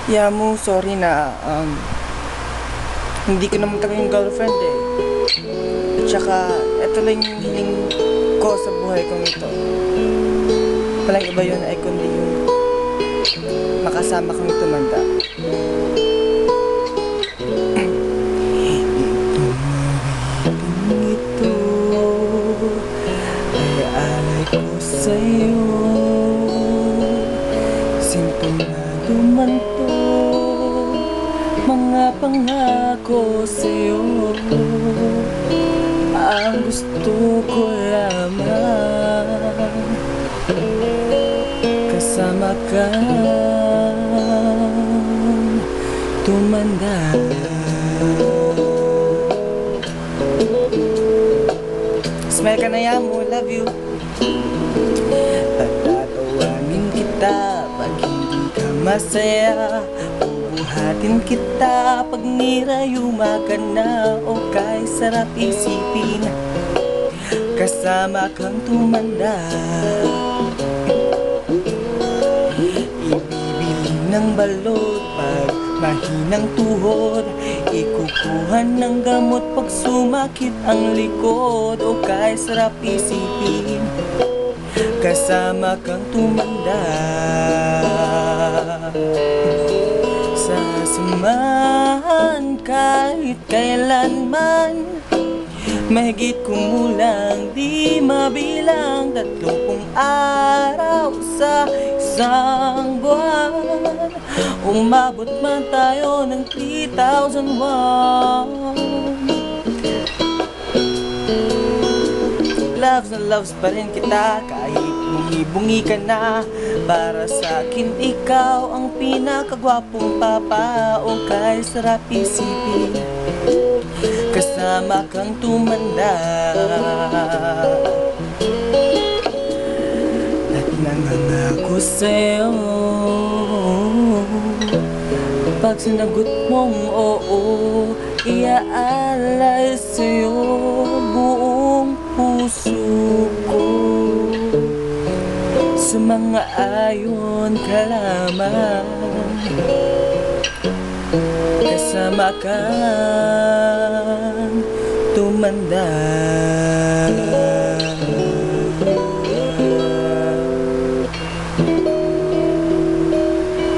Yeah mo, sorry na hindi ko naman talaga yung girlfriend eh. At saka, eto lang yung hiling ko sa buhay kong ito. Walang iba yun ay kundi yung makasama kang tumanda. Ito ay alay ko sa'yo. Sintonado man to, mga pangako sa'yo. Ang gusto ko lamang kasama ka tumanda. Smile ka na yan mo, love you. Tatatawagin kita pag hindi ka masaya. Bubuhatin kita pag nirayuma ka na. O kay sarap isipin kasama kang tumanda. Ibibili ng balot pag mahinang tuhod. Ikukuha ng gamot pag sumakit ang likod. O kay sarap isipin kasama kang tumanda. Sasamahan kahit kailanman. Mahigit kumulang di mabilang 30 araw sa isang buwan. Umabot man tayo ng 3,001. Loves na loves pa rin kita kahit bungi-bungi ka na. Para sa akin ikaw ang pinakagwapong papa. O kay sarap isipin kasama kang tumanda. At nangangako sa'yo pag sinagot mong oo, iaalay sa'yo buong puso ko. Sa mga ayon ka lamang kasama kang tumanda.